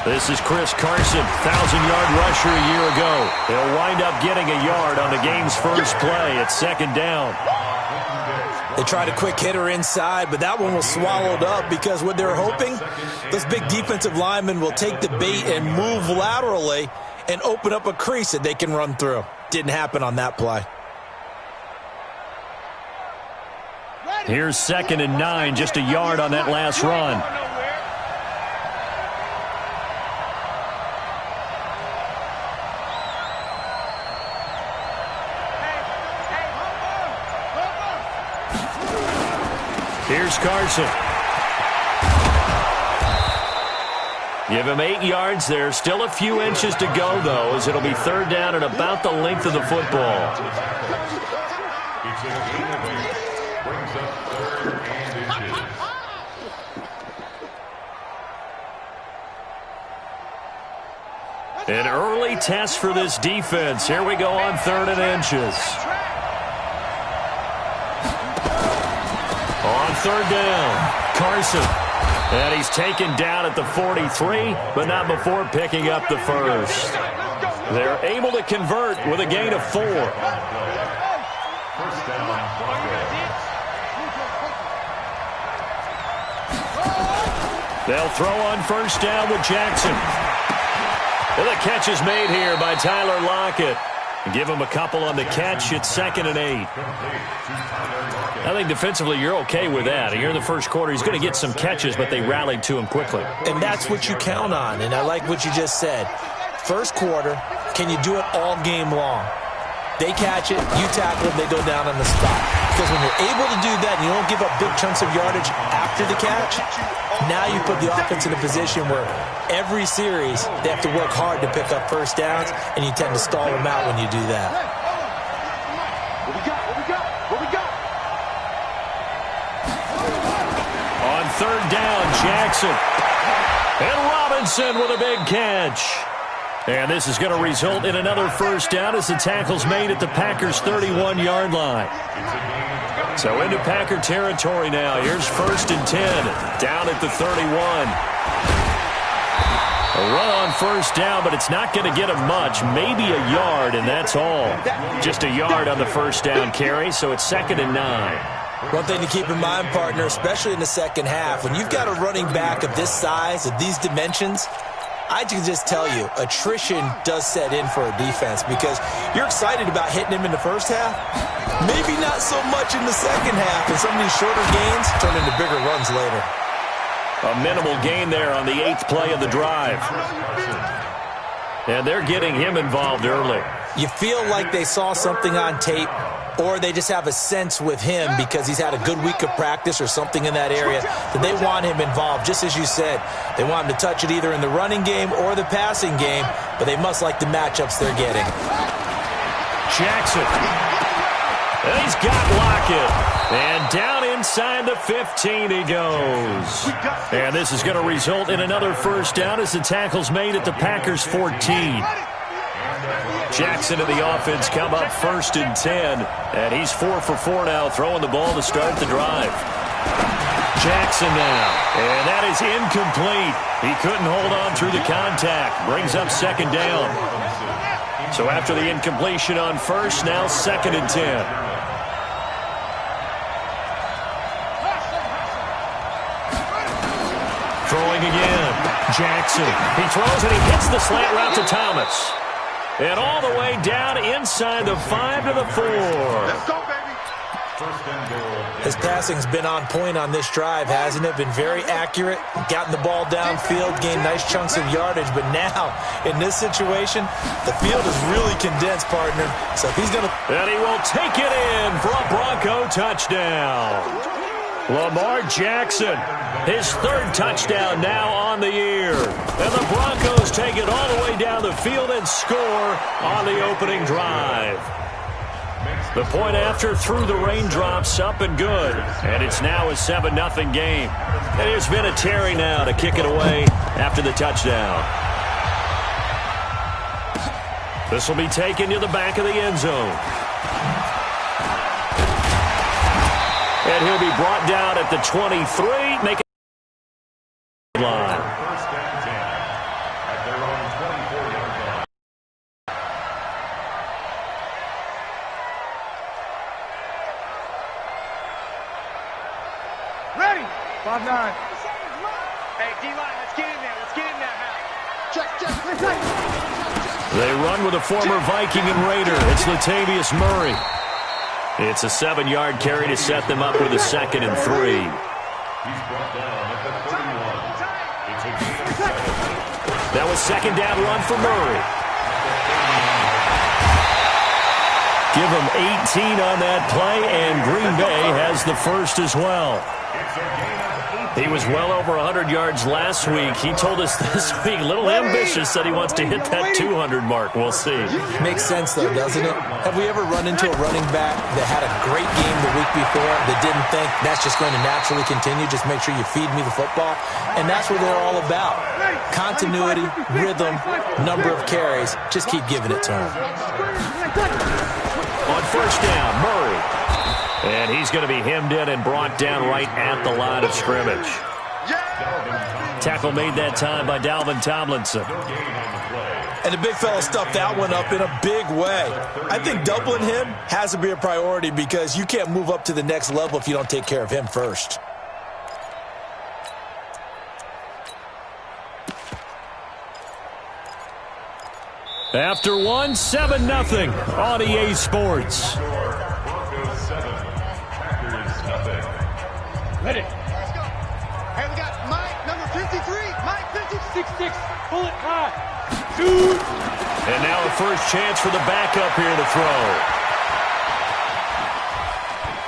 This is Chris Carson, 1,000-yard rusher a year ago. He'll wind up getting a yard on the game's first play at second down. They tried a quick hitter inside, but that one was swallowed up because what they're hoping, those big defensive linemen will take the bait and move laterally and open up a crease that they can run through. Didn't happen on that play. Here's 2nd and 9, just a yard on that last run. Here's Carson. Give him 8 yards there. Still a few inches to go, though, as it'll be 3rd down and about the length of the football. An early test for this defense. Here we go on 3rd and inches. On 3rd down, Carson. And he's taken down at the 43, but not before picking up the first. They're able to convert with a gain of 4. They'll throw on 1st down with Jackson. Well, the catch is made here by Tyler Lockett. Give him a couple on the catch. It's 2nd and 8. I think defensively you're okay with that. Here in the first quarter, he's going to get some catches, but they rallied to him quickly. And that's what you count on, and I like what you just said. First quarter, can you do it all game long? They catch it, you tackle them, they go down on the spot. Because when you're able to do that and you don't give up big chunks of yardage after the catch, now you put the offense in a position where every series they have to work hard to pick up 1st downs, and you tend to stall them out when you do that. On 3rd down, Jackson. And Robinson with a big catch. And this is going to result in another 1st down as the tackle's made at the Packers' 31-yard line. So into Packer territory now. Here's 1st and 10, down at the 31. A run on 1st down, but it's not going to get him much. Maybe a yard, and that's all. Just a yard on the 1st down carry, so it's 2nd and 9. One thing to keep in mind, partner, especially in the second half, when you've got a running back of this size, of these dimensions, I can just tell you, attrition does set in for a defense because you're excited about hitting him in the first half. Maybe not so much in the second half, and some of these shorter gains turn into bigger runs later. A minimal gain there on the 8th play of the drive. And they're getting him involved early. You feel like they saw something on tape, or they just have a sense with him because he's had a good week of practice or something in that area that they want him involved. Just as you said, they want him to touch it either in the running game or the passing game, but they must like the matchups they're getting. Jackson. And he's got Lockett. And down inside the 15 he goes. And this is going to result in another 1st down as the tackle's made at the Packers' 14. Jackson and the offense come up 1st and 10. And he's 4 for 4 now, throwing the ball to start the drive. Jackson now. And that is incomplete. He couldn't hold on through the contact. Brings up 2nd down. So after the incompletion on 1st, now 2nd and 10. Throwing again. Jackson. He throws and he hits the slant route to Thomas. And all the way down inside the 5 to the 4. Let's go, baby. His passing's been on point on this drive, hasn't it? Been very accurate, gotten the ball downfield, gained nice chunks of yardage. But now, in this situation, the field is really condensed, partner. So if he's going to... And he will take it in for a Bronco touchdown. Lamar Jackson, his 3rd touchdown now on the year. And the Broncos take it all the way down the field and score on the opening drive. The point after through the raindrops, up and good. And it's now a 7-0 game. And here's Vinatieri now to kick it away after the touchdown. This will be taken to the back of the end zone. And he'll be brought down at the 23. Make it line. 5-9. Hey, D-line, let's get in there. Let's get in there, Hal. Check. They run with a former Viking and Raider. It's Latavius Murray. It's a 7-yard carry to set them up with a 2nd and 3. That was 2nd down run for Murray. Give him 18 on that play, and Green Bay has the first as well. He was well over 100 yards last week. He told us this week, a little ambitious, said he wants to hit that 200 mark. We'll see. Makes sense, though, doesn't it? Have we ever run into a running back that had a great game the week before that didn't think that's just going to naturally continue? Just make sure you feed me the football. And that's what they're all about. Continuity, rhythm, number of carries. Just keep giving it to him. On 1st down, Murray. And he's going to be hemmed in and brought down right at the line of scrimmage. Tackle made that time by Dalvin Tomlinson. And the big fella stuffed that one up in a big way. I think doubling him has to be a priority because you can't move up to the next level if you don't take care of him first. After one, 7-0 on EA Sports. Ready. Let's go. Hey, we got Mike, number 53. Mike, 6-6. Pull it high. Shoot. And now a first chance for the backup here to throw.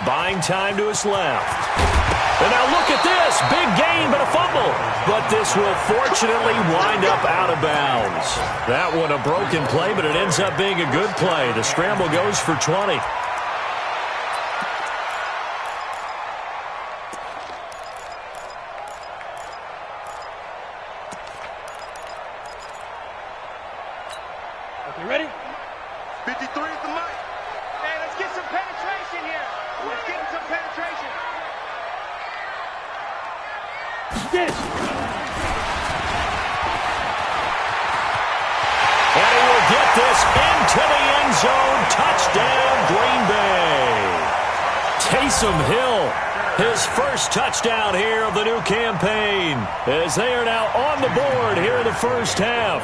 Buying time to his left. And now look at this. Big gain, but a fumble. But this will fortunately wind up out of bounds. That one a broken play, but it ends up being a good play. The scramble goes for 20. Okay, ready? 53 is the mic. Hey, let's get some penetration here. Let's get some penetration. Get it. And he will get this into the end zone. Touchdown, Green Bay. Taysom Hill, his first touchdown here of the new campaign, as they are now on the board here in the first half.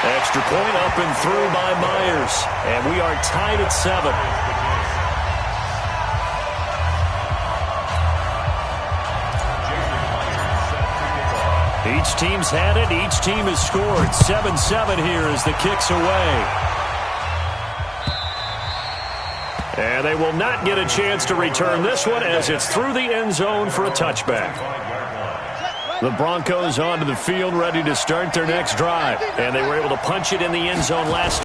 Extra point up and through by Myers. And we are tied at 7. Each team's had it. Each team has scored. 7-7 here as the kick's away. And they will not get a chance to return this one as it's through the end zone for a touchback. The Broncos onto the field, ready to start their next drive. And they were able to punch it in the end zone last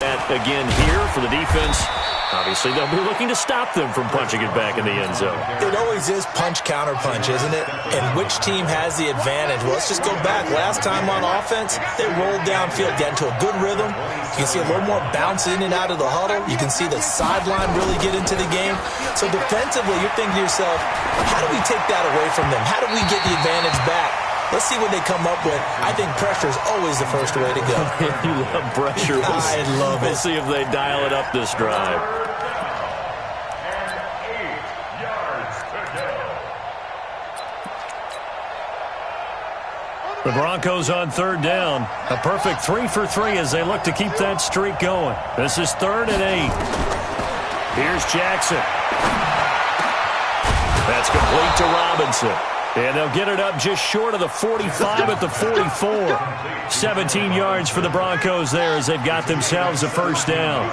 that again here for the defense. Obviously, they'll be looking to stop them from punching it back in the end zone. It always is punch, counter punch, isn't it? And which team has the advantage? Well, let's just go back. Last time on offense, they rolled downfield, got into a good rhythm. You can see a little more bounce in and out of the huddle. You can see the sideline really get into the game. So defensively, you're thinking to yourself, how do we take that away from them? How do we get the advantage back? Let's see what they come up with. I think pressure is always the first way to go. You love pressure. I love it. We'll see if they dial it up this drive. The Broncos on 3rd down. A perfect 3 for 3 as they look to keep that streak going. This is 3rd and 8. Here's Jackson. That's complete to Robinson. And they'll get it up just short of the 45 at the 44. 17 yards for the Broncos there as they've got themselves a first down.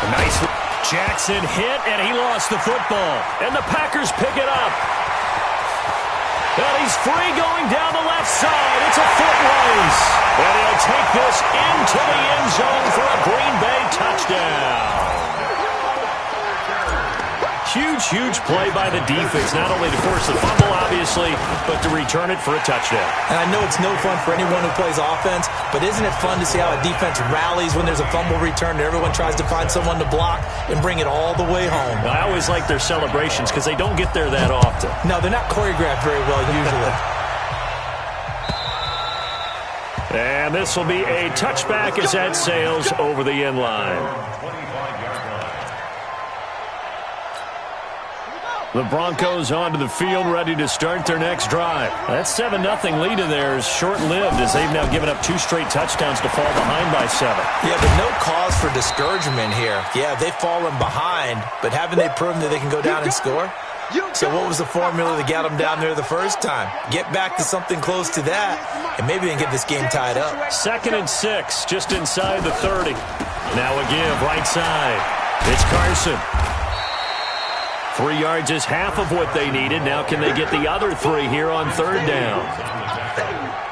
A nice Jackson hit, and he lost the football. And the Packers pick it up. And he's free going down the left side. It's a foot race. And he'll take this into the end zone for a Green Bay touchdown. Huge play by the defense, not only to force the fumble, obviously, but to return it for a touchdown. And I know it's no fun for anyone who plays offense, but isn't it fun to see how a defense rallies when there's a fumble return and everyone tries to find someone to block and bring it all the way home? I always like their celebrations because they don't get there that often. No, they're not choreographed very well usually. And this will be a touchback as that sails over the end line. The Broncos onto the field, ready to start their next drive. That 7-0 lead of theirs short-lived as they've now given up 2 straight touchdowns to fall behind by 7. Yeah, but no cause for discouragement here. Yeah, they've fallen behind, but haven't they proven that they can go down and score? So what was the formula that got them down there the first time? Get back to something close to that, and maybe they can get this game tied up. 2nd and 6, just inside the 30. Now a give, right side. It's Carson. 3 yards is half of what they needed. Now can they get the other 3 here on 3rd down?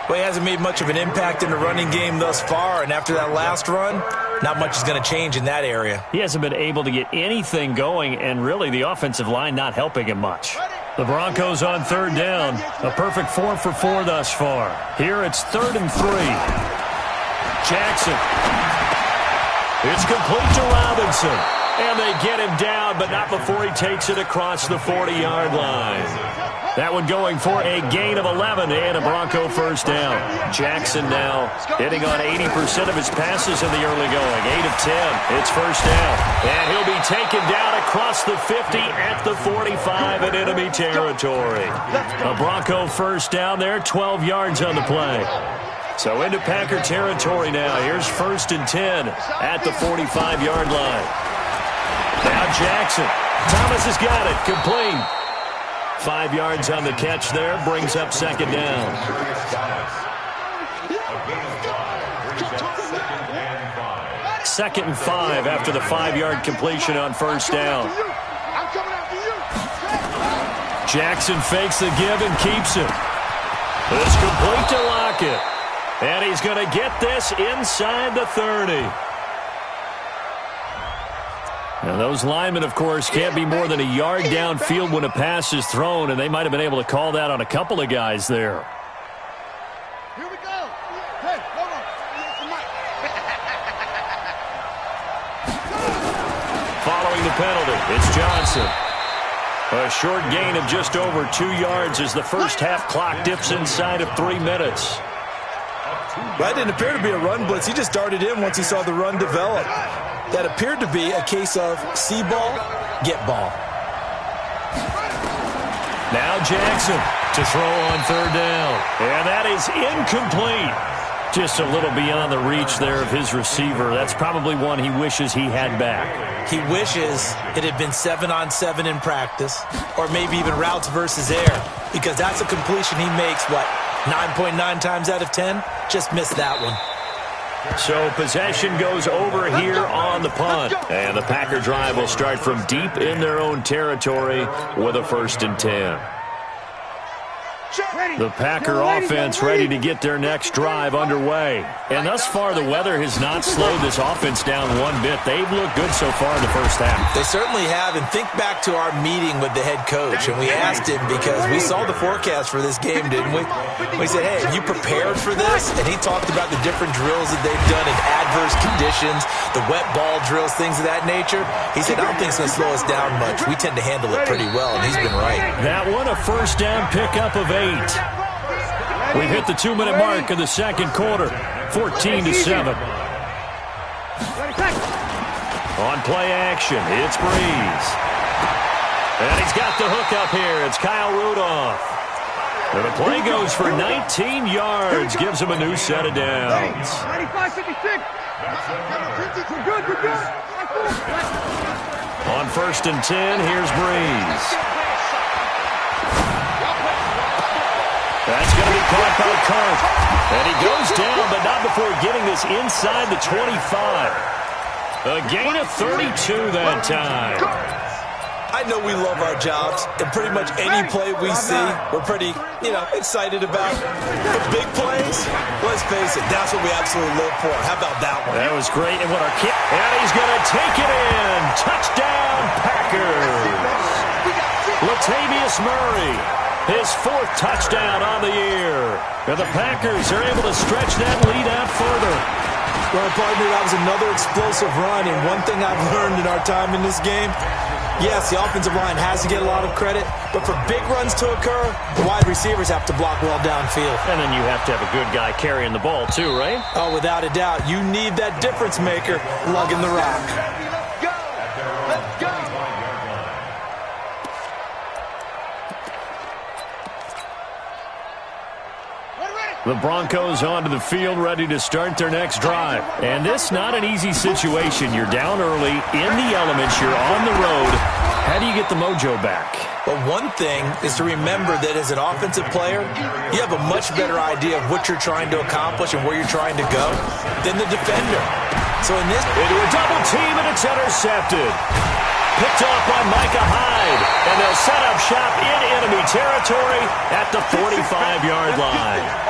Well, he hasn't made much of an impact in the running game thus far, and after that last run, not much is going to change in that area. He hasn't been able to get anything going, and really the offensive line not helping him much. The Broncos on 3rd down. A perfect 4 for 4 thus far. Here it's 3rd and 3. Jackson. It's complete to Robinson. And they get him down, but not before he takes it across the 40-yard line. That one going for a gain of 11 and a Bronco first down. Jackson now hitting on 80% of his passes in the early going. 8 of 10. It's first down. And he'll be taken down across the 50 at the 45 in enemy territory. A Bronco first down there, 12 yards on the play. So into Packer territory now. Here's 1st and 10 at the 45-yard line. Now Jackson. Thomas has got it. Complete. 5 yards on the catch there. Brings up 2nd down. 2nd and 5 after the 5-yard completion on first down. Jackson fakes the give and keeps it. It's complete to Lockett. And he's going to get this inside the 30. Now, those linemen, of course, can't be more than a yard downfield when a pass is thrown, and they might have been able to call that on a couple of guys there. Here we go. Hey, hold on. Following the penalty, it's Johnson. A short gain of just over 2 yards as the first half clock dips inside of 3 minutes. That didn't appear to be a run blitz. He just darted in once he saw the run develop. That appeared to be a case of see ball, get ball. Now Jackson to throw on 3rd down. And that is incomplete. Just a little beyond the reach there of his receiver. That's probably one he wishes he had back. He wishes it had been 7-on-7 in practice, or maybe even routes versus air, because that's a completion he makes, 9.9 times out of 10? Just missed that one. So possession goes over here on the punt. And the Packer drive will start from deep in their own territory with a 1st and 10. The Packer offense ready to get their next drive underway. And thus far, the weather has not slowed this offense down one bit. They've looked good so far in the first half. They certainly have. And think back to our meeting with the head coach. And we asked him, because we saw the forecast for this game, didn't we? We said, hey, have you prepared for this? And he talked about the different drills that they've done in adverse conditions, the wet ball drills, things of that nature. He said, I don't think it's going to slow us down much. We tend to handle it pretty well, and he's been right. That one, a first down pickup of 8. We've hit the 2-minute mark of the second quarter, 14-7. On play action, it's Breeze. And he's got the hook up here. It's Kyle Rudolph. And the play goes for 19 yards, gives him a new set of downs. 95-56. We're good, we're good. On 1st and 10, here's Breeze. That's going to be caught by Kurt. And he goes down, but not before getting this inside the 25. A gain of 32 that time. I know we love our jobs, and pretty much any play we see, we're pretty, excited about. But big plays, let's face it, that's what we absolutely live for. How about that one? That was great. And what our kick, and he's going to take it in. Touchdown, Packers. Latavius Murray, his 4th touchdown on the year. And the Packers are able to stretch that lead out further. Well, partner, that was another explosive run, and one thing I've learned in our time in this game, yes, the offensive line has to get a lot of credit, but for big runs to occur, the wide receivers have to block well downfield. And then you have to have a good guy carrying the ball too, right? Oh, without a doubt. You need that difference maker lugging the rock. Let's go! The Broncos onto the field, ready to start their next drive. And this not an easy situation. You're down early, in the elements, you're on the road. How do you get the mojo back? Well, one thing is to remember that as an offensive player, you have a much better idea of what you're trying to accomplish and where you're trying to go than the defender. So in this... Into a double team, and it's intercepted. Picked off by Micah Hyde, and they'll set up shop in enemy territory at the 45-yard line.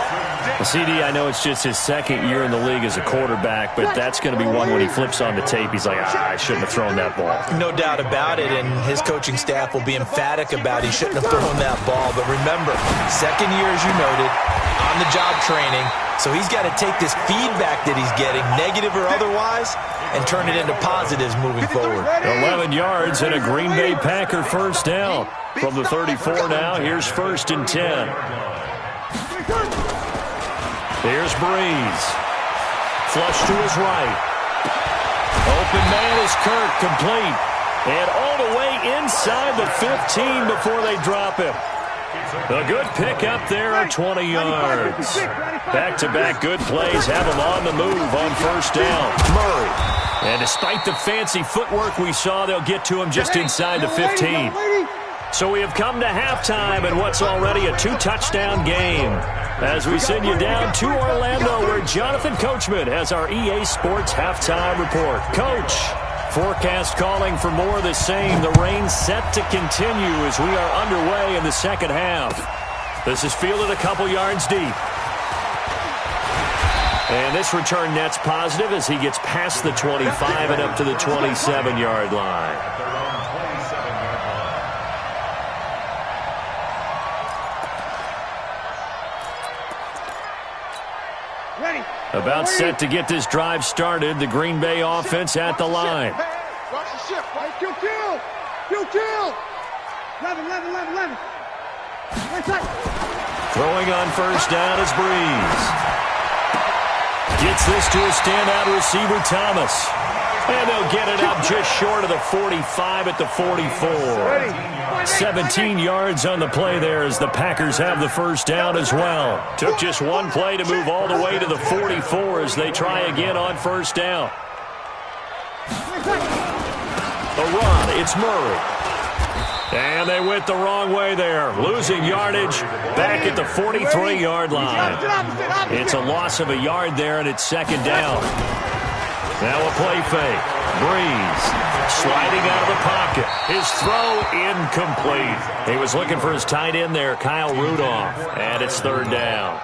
Well, CD, I know it's just his 2nd year in the league as a quarterback, but that's going to be one when he flips on the tape. He's like, I shouldn't have thrown that ball. No doubt about it, and his coaching staff will be emphatic about he shouldn't have thrown that ball. But remember, 2nd year, as you noted, on-the-job training, so he's got to take this feedback that he's getting, negative or otherwise, and turn it into positives moving forward. 11 yards and a Green Bay Packer first down. From the 34 now, here's 1st and 10. Here's Breeze. Flush to his right. Open man is Kirk, complete. And all the way inside the 15 before they drop him. A good pick up there at 20 yards. Back-to-back good plays have him on the move on 1st down. Murray. And despite the fancy footwork we saw, they'll get to him just inside the 15. So we have come to halftime in what's already a 2-touchdown game. As we send you down to Orlando, where Jonathan Coachman has our EA Sports halftime report. Coach, forecast calling for more of the same. The rain set to continue as we are underway in the second half. This is fielded a couple yards deep. And this return net's positive as he gets past the 25 and up to the 27-yard line. About set to get this drive started. The Green Bay offense at the line. Watch the shift, right? Kill. 11. Throwing on 1st down is Breeze. Gets this to a standout receiver, Thomas. And they'll get it up just short of the 45 at the 44. 17 yards on the play there as the Packers have the 1st down as well. Took just one play to move all the way to the 44 as they try again on 1st down. A run, it's Murray. And they went the wrong way there, losing yardage back at the 43-yard line. It's a loss of a yard there, and it's 2nd down. Now a play fake. Breeze sliding out of the pocket. His throw incomplete. He was looking for his tight end there, Kyle Rudolph, and it's 3rd down.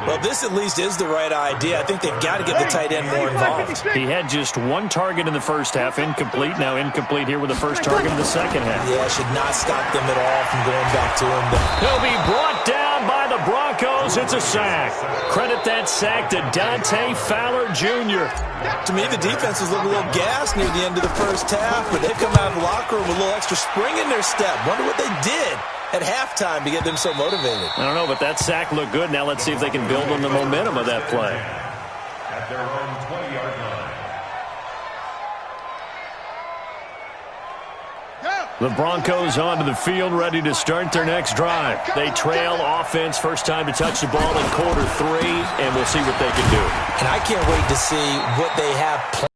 Well, this at least is the right idea. I think they've got to get the tight end more involved. He had just one target in the first half, incomplete. Now incomplete here with the first target in the second half. Yeah, should not stop them at all from going back to him. He'll be brought down by the Broncos. It's a sack. Credit that sack to Dante Fowler Jr. To me, the defense was looking a little gassed near the end of the first half, but they've come out of the locker room with a little extra spring in their step. Wonder what they did at halftime to get them so motivated. I don't know, but that sack looked good. Now let's see if they can build on the momentum of that play. At their own 20-yard line. The Broncos onto the field, ready to start their next drive. They trail offense, first time to touch the ball in quarter 3, and we'll see what they can do. And I can't wait to see what they have planned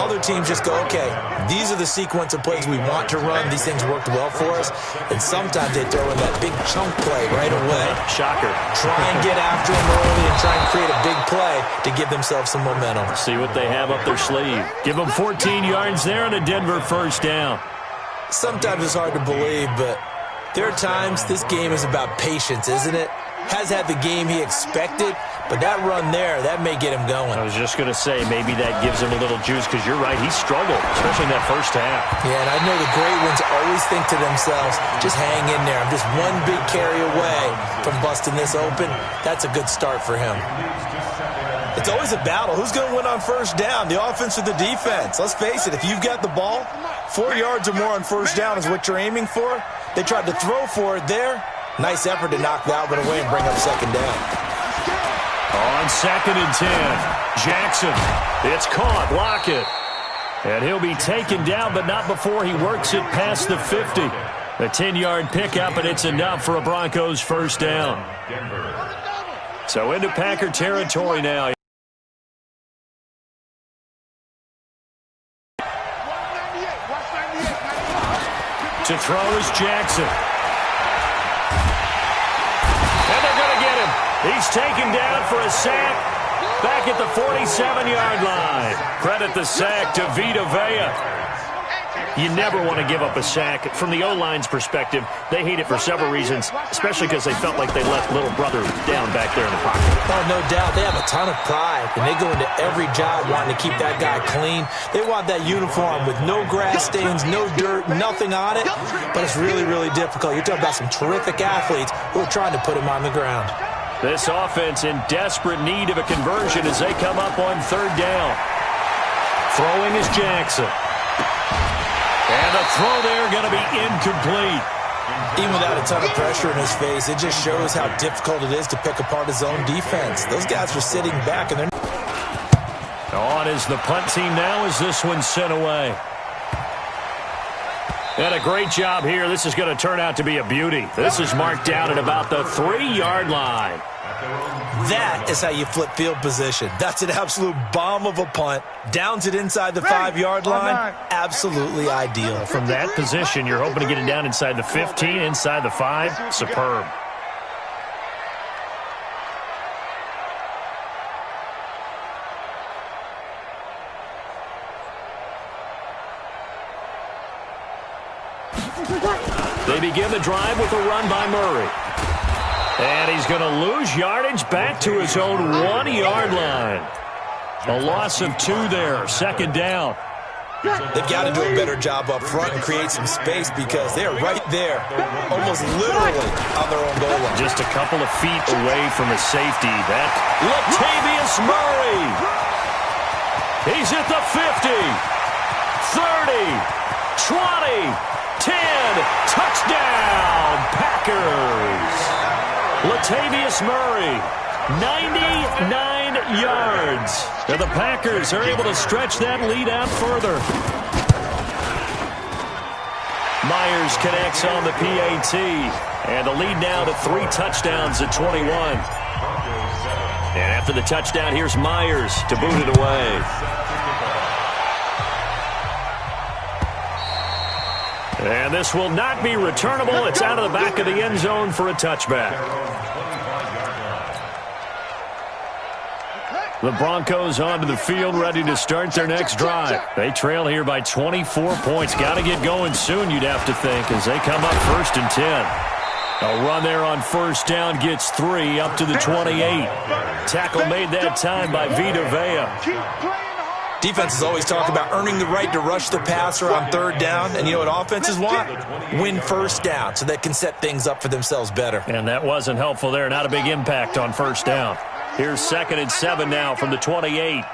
Other teams just go, okay, these are the sequence of plays we want to run. These things worked well for us. And sometimes they throw in that big chunk play right away. Shocker. Try and get after them early and try and create a big play to give themselves some momentum. See what they have up their sleeve. Give them 14 yards there on a Denver first down. Sometimes it's hard to believe, but there are times this game is about patience, isn't it? Has had the game he expected, but that run there, that may get him going. I was just going to say, maybe that gives him a little juice, because you're right, he struggled, especially in that first half. Yeah, and I know the great ones always think to themselves, just hang in there. I'm just one big carry away from busting this open. That's a good start for him. It's always a battle. Who's going to win on first down, the offense or the defense? Let's face it, if you've got the ball, 4 yards or more on first down is what you're aiming for. They tried to throw for it there. Nice effort to knock that one away and bring up second down. On 2nd and 10, Jackson. It's caught. Lockett. And he'll be taken down, but not before he works it past the 50. A 10-yard pickup, and it's enough for a Broncos first down. So into Packer territory now. To throw is Jackson. And they're going to get him. He's taken down for a sack back at the 47-yard line. Credit the sack to Vita Vea. You never want to give up a sack. From the O-line's perspective, they hate it for several reasons, especially because they felt like they let little brother down back there in the pocket. Oh, no doubt. They have a ton of pride, and they go into every job wanting to keep that guy clean. They want that uniform with no grass stains, no dirt, nothing on it, but it's really, really difficult. You're talking about some terrific athletes who are trying to put him on the ground. This offense in desperate need of a conversion as they come up on third down. Throwing is Jackson. And the throw there going to be incomplete. Even without a ton of pressure in his face, it just shows how difficult it is to pick apart his own defense. Those guys are sitting back, and they're... On is the punt team now as this one's sent away. And a great job here. This is going to turn out to be a beauty. This is marked down at about the 3-yard line. That is how you flip field position. That's an absolute bomb of a punt. Downs it inside the 5-yard line. Absolutely ideal. From that position, you're hoping to get it down inside the 15, inside the 5. Superb. They begin the drive with a run by Murray. And he's going to lose yardage back to his own 1-yard line. A loss of 2 there, second down. They've got to do a better job up front and create some space because they are right there, almost literally on their own goal line. Just a couple of feet away from a safety. That Latavius Murray. He's at the 50, 30, 20, 10, touchdown, Packers. Latavius Murray, 99 yards. And the Packers are able to stretch that lead out further. Myers connects on the PAT. And the lead now to 3 touchdowns at 21. And after the touchdown, here's Myers to boot it away. And this will not be returnable. It's out of the back of the end zone for a touchback. The Broncos onto the field, ready to start their next drive. They trail here by 24 points. Got to get going soon, you'd have to think, as they come up 1st and 10. A run there on first down gets 3 up to the 28. Tackle made that time by Vita Vea. Defenses always talk about earning the right to rush the passer on third down. And you know what offenses want? Win first down so they can set things up for themselves better. And that wasn't helpful there. Not a big impact on first down. Here's 2nd and 7 now from the 28.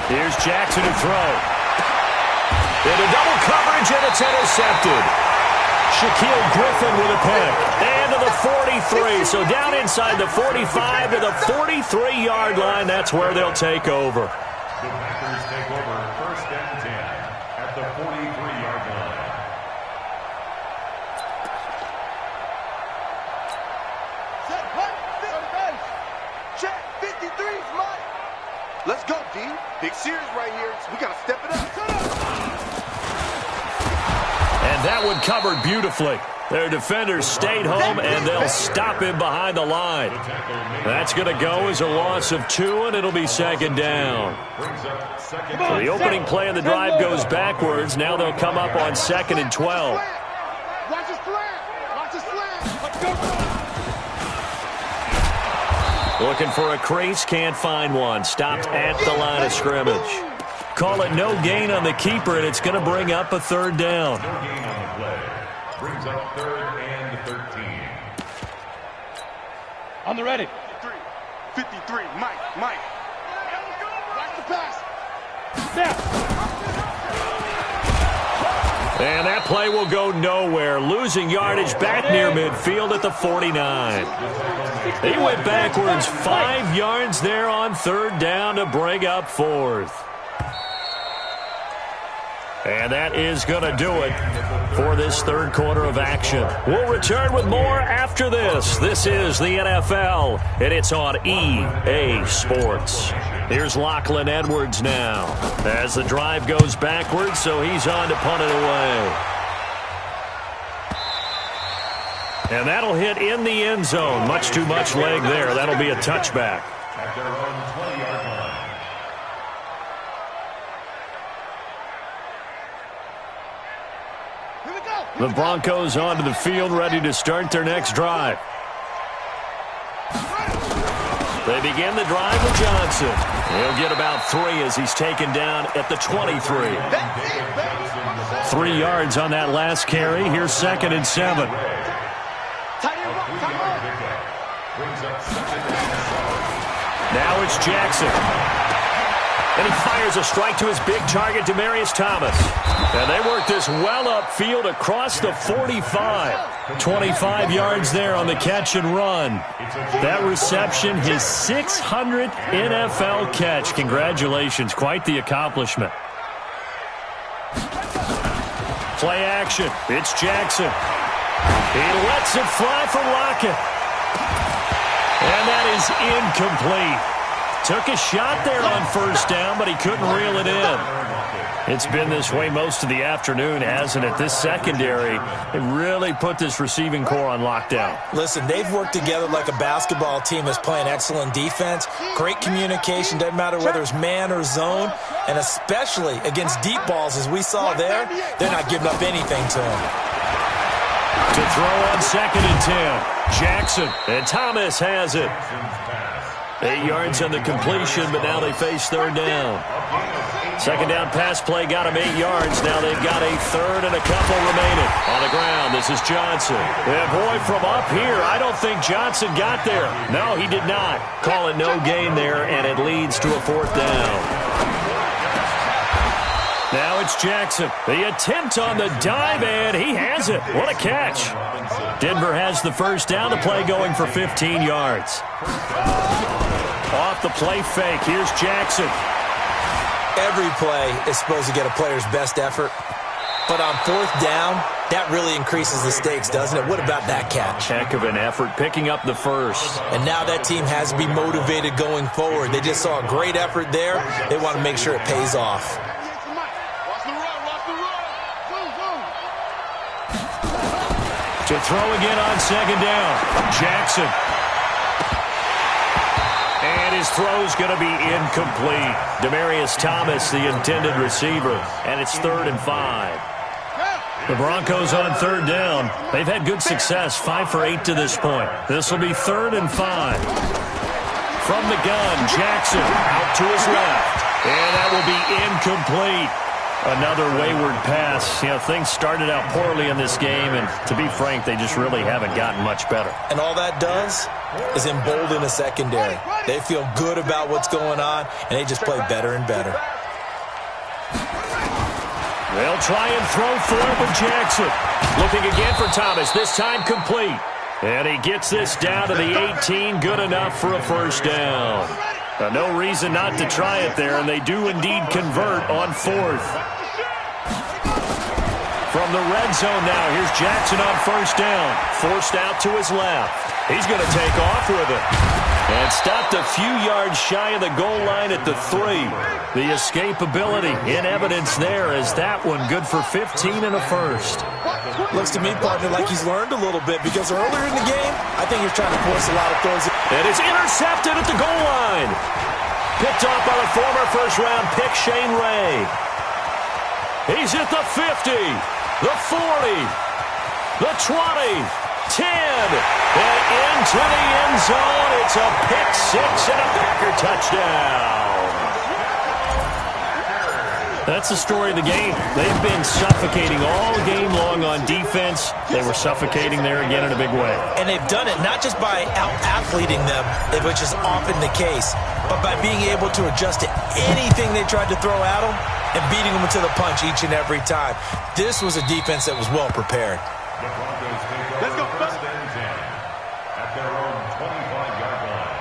Here's Jackson to throw. Into double coverage, and it's intercepted. Shaquille Griffin with a pick. And to the 43. So down inside the 45 to the 43-yard line. That's where they'll take over. The Packers take over 1st and 10 at the 43-yard line. Set, punt, 50. Check, 53's mine. Let's go. D. Big series right here. So we got to step it up. And that one covered beautifully. Their defenders stayed home, and they'll stop him behind the line. That's going to go as a loss of 2, and it'll be second down. So the opening play of the drive goes backwards. Now they'll come up on 2nd and 12. Watch his slant. Watch his slant. Let's go. Looking for a crease, can't find one. Stopped at the line of scrimmage. Call it no gain on the keeper, and it's going to bring up a third down. No gain on the play. Brings up 3rd and 13. On the ready. 53. Mike. Watch the pass. Snap. And that play will go nowhere. Losing yardage back near midfield at the 49. He went backwards 5 yards there on 3rd down to bring up 4th. And that is going to do it for this third quarter of action. We'll return with more after this. This is the NFL, and it's on EA Sports. Here's Lachlan Edwards now as the drive goes backwards, so he's on to punt it away. And that'll hit in the end zone. Much too much leg there. That'll be a touchback. At their own 20-yard line. The Broncos onto the field, ready to start their next drive. They begin the drive with Johnson. He'll get about 3 as he's taken down at the 23. 3 yards on that last carry. Here's 2nd and 7. Now it's Jackson. And he fires a strike to his big target, Demaryius Thomas. And they work this well upfield across the 45. 25 yards there on the catch and run. That reception, his 600th NFL catch. Congratulations, quite the accomplishment. Play action. It's Jackson. He lets it fly for Lockett. And that is incomplete. Took a shot there on 1st down, but he couldn't reel it in. It's been this way most of the afternoon, hasn't it? This secondary, they really put this receiving core on lockdown. Listen, they've worked together like a basketball team that's playing excellent defense. Great communication, doesn't matter whether it's man or zone. And especially against deep balls, as we saw there, they're not giving up anything to him. To throw on 2nd and 10. Jackson, and Thomas has it. 8 yards on the completion, but now they face 3rd down. 2nd down pass play got him 8 yards. Now they've got a 3rd and a couple remaining. On the ground, this is Johnson. And boy, from up here, I don't think Johnson got there. No, he did not. Call it no gain there, and it leads to a 4th down. Now it's Jackson. The attempt on the dive, and he has it. What a catch. Denver has the 1st down. The play going for 15 yards. Off the play fake. Here's Jackson. Every play is supposed to get a player's best effort. But on 4th down, that really increases the stakes, doesn't it? What about that catch? Heck of an effort, picking up the 1st. And now that team has to be motivated going forward. They just saw a great effort there. They want to make sure it pays off. To throw again on 2nd down. Jackson. And his throw's going to be incomplete. Demaryius Thomas, the intended receiver. And it's 3rd and 5. The Broncos on 3rd down. They've had good success, 5 for 8 to this point. This will be 3rd and 5. From the gun, Jackson out to his left. And that will be incomplete. Another wayward pass. You know, things started out poorly in this game, and to be frank, they just really haven't gotten much better. And all that does is embolden the secondary. They feel good about what's going on, and they just play better and better. They'll try and throw for it with Jackson. Looking again for Thomas, this time complete. And he gets this down to the 18, good enough for a 1st down. No reason not to try it there, and they do indeed convert on 4th. From the red zone now, here's Jackson on 1st down. Forced out to his left. He's going to take off with it. And stopped a few yards shy of the goal line at the 3. The escapability in evidence there as that one good for 15 and a first. Looks to me, partner, like he's learned a little bit because earlier in the game, I think he's trying to force a lot of throws. And it's intercepted at the goal line. Picked off by the former first-round pick, Shane Ray. He's at the 50, the 40, the 20. 10, and into the end zone. It's a pick six and a Packer touchdown. That's the story of the game. They've been suffocating all game long on defense. They were suffocating there again in a big way. And they've done it not just by out-athleting them, which is often the case, but by being able to adjust to anything they tried to throw at them and beating them to the punch each and every time. This was a defense that was well prepared. Let's go. First and 10 at their own 25-yard line.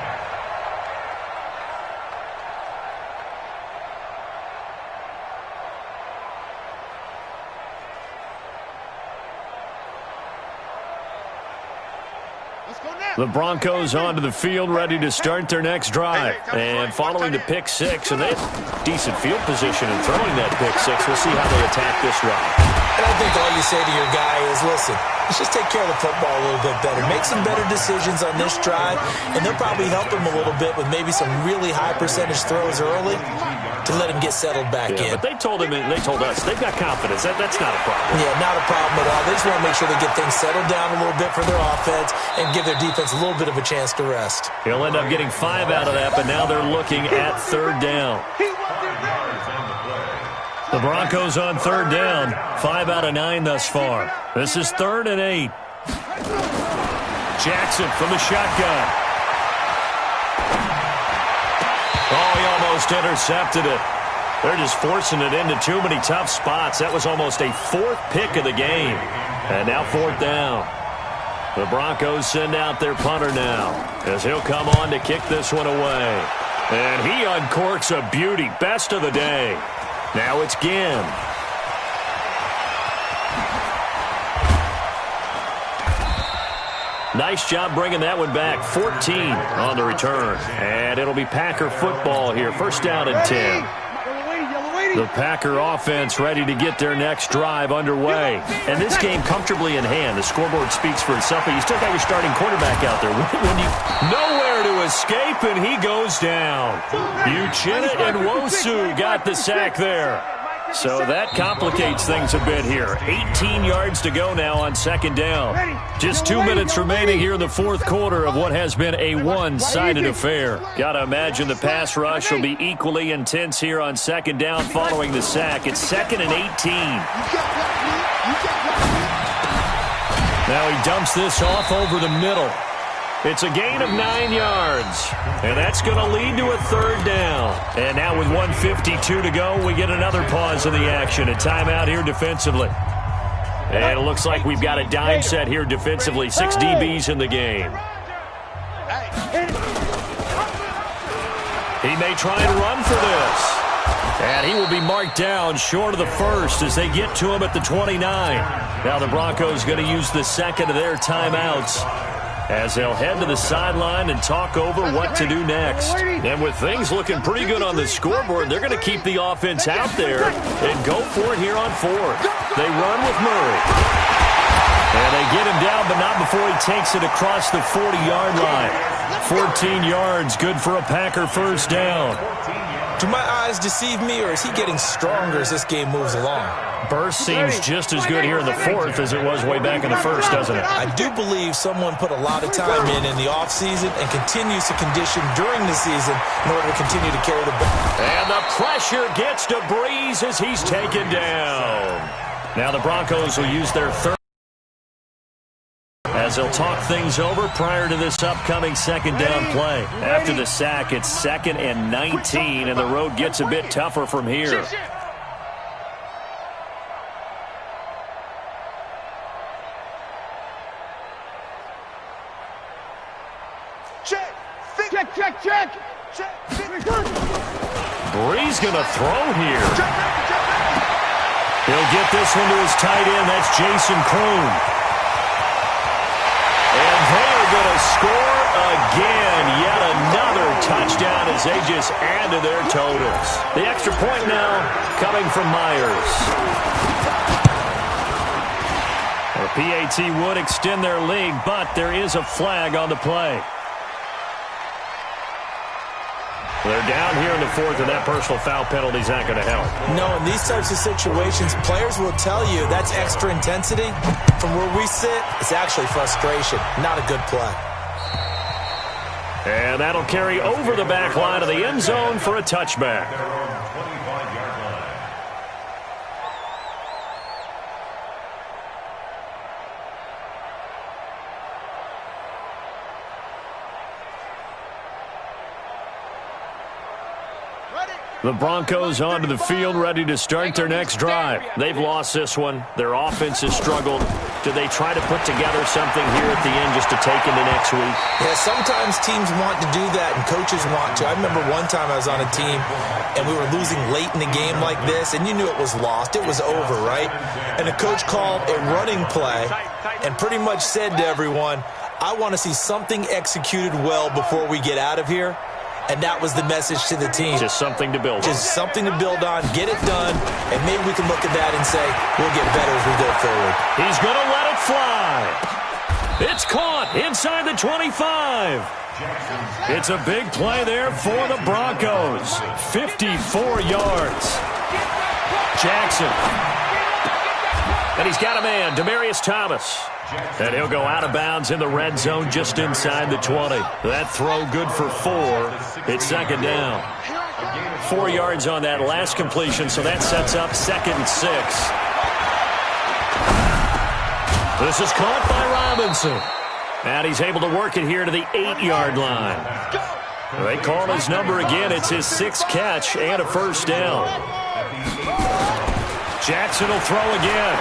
Let's go now. The Broncos onto the field, ready to start their next drive. And following the pick six, and they have decent field position in throwing that pick six. We'll see how they attack this drive. And I think all you say to your guy is, listen, let's just take care of the football a little bit better. Make some better decisions on this drive, and they'll probably help him a little bit with maybe some really high percentage throws early to let him get settled back in. But they told us, they've got confidence. That's not a problem. Yeah, not a problem at all. They just want to make sure they get things settled down a little bit for their offense and give their defense a little bit of a chance to rest. He'll end up getting 5 out of that, but now they're looking at third down. The Broncos on third down, 5 out of 9 thus far. This is 3rd and 8. Jackson from the shotgun. Oh, he almost intercepted it. They're just forcing it into too many tough spots. That was almost a 4th pick of the game. And now 4th down. The Broncos send out their punter now as he'll come on to kick this one away. And he uncorks a beauty. Best of the day. Now it's Ginn. Nice job bringing that one back. 14 on the return. And it'll be Packer football here. First down and 10. The Packer offense ready to get their next drive underway. And this game comfortably in hand. The scoreboard speaks for itself, but you still got your starting quarterback out there. When you nowhere to escape, and he goes down. Uchenna and Nwosu got the sack there. So that complicates things a bit here. 18 yards to go now on second down. Just 2 minutes remaining here in the fourth quarter of what has been a one-sided affair. Gotta imagine the pass rush will be equally intense here on second down following the sack. It's 2nd and 18. Now he dumps this off over the middle. It's a gain of 9 yards, and that's going to lead to a third down. And now with 1:52 to go, we get another pause in the action. A timeout here defensively. And it looks like we've got a dime set here defensively. 6 DBs in the game. He may try and run for this. And he will be marked down short of the first as they get to him at the 29. Now the Broncos going to use the second of their timeouts as they'll head to the sideline and talk over what to do next. And with things looking pretty good on the scoreboard, they're going to keep the offense out there and go for it here on fourth. They run with Murray. And they get him down, but not before he takes it across the 40-yard line. 14 yards, good for a Packer first down. Do my eyes deceive me, or is he getting stronger as this game moves along? Burst seems just as good here in the fourth as it was way back in the first, doesn't it? I do believe someone put a lot of time in the offseason and continues to condition during the season in order to continue to carry the ball. And the pressure gets to Breeze as he's taken down. Now the Broncos will use their third as they'll talk things over prior to this upcoming second down play. After the sack, it's 2nd and 19, and the road gets a bit tougher from here. Check. Breeze going to throw here. He'll get this one to his tight end. That's Jason Kroon. And they're going to score again. Yet as they just add to their totals. The extra point now coming from Myers. The PAT would extend their lead, but there is a flag on the play. They're down here in the fourth, and that personal foul penalty is not going to help. No, in these types of situations, players will tell you that's extra intensity. From where we sit, it's actually frustration, not a good play. And that'll carry over the back line of the end zone for a touchback. The Broncos onto the field, ready to start their next drive. They've lost this one. Their offense has struggled. Do they try to put together something here at the end just to take into next week? Yeah, sometimes teams want to do that and coaches want to. I remember one time I was on a team and we were losing late in the game like this, and you knew it was lost. It was over, right? And the coach called a running play and pretty much said to everyone, I want to see something executed well before we get out of here. And that was the message to the team. Just something to build on. Just something to build on, get it done, and maybe we can look at that and say, we'll get better as we go forward. He's going to let it fly. It's caught inside the 25. It's a big play there for the Broncos. 54 yards. Jackson. And he's got a man, Demaryius Thomas. And he'll go out of bounds in the red zone just inside the 20. That throw good for 4. It's second down. 4 yards on that last completion, so that sets up 2nd and 6. This is caught by Robinson. And he's able to work it here to the 8-yard line. They call his number again. It's his 6th catch and a first down. Jackson will throw again.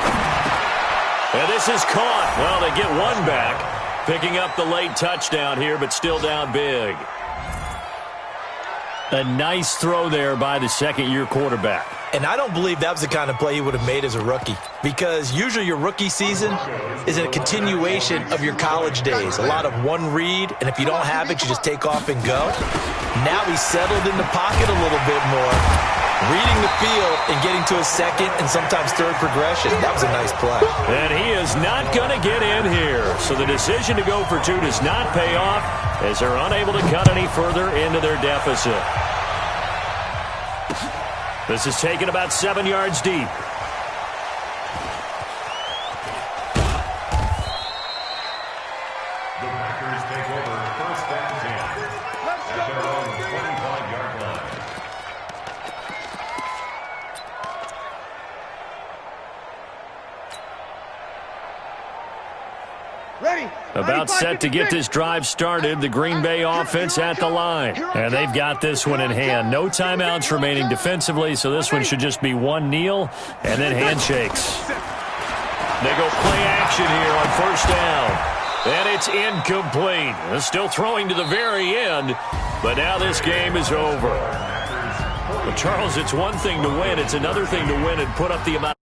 And this is caught. Well, they get one back, picking up the late touchdown here, but still down big. A nice throw there by the second-year quarterback. And I don't believe that was the kind of play he would have made as a rookie, because usually your rookie season is a continuation of your college days. A lot of one read, and if you don't have it, you just take off and go. Now he's settled in the pocket a little bit more, reading the field and getting to a second and sometimes third progression. That was a nice play. And he is not going to get in here. So the decision to go for 2 does not pay off as they're unable to cut any further into their deficit. This is taken about 7 yards deep. The Packers take over 1st and 10 at their own 25-yard line. Ready. About set to get this drive started, the Green Bay offense at the line. And they've got this one in hand. No timeouts remaining defensively, so this one should just be one kneel and then handshakes. They go play action here on 1st down. And it's incomplete. They're still throwing to the very end, but now this game is over. But Charles, it's one thing to win. It's another thing to win and put up the amount.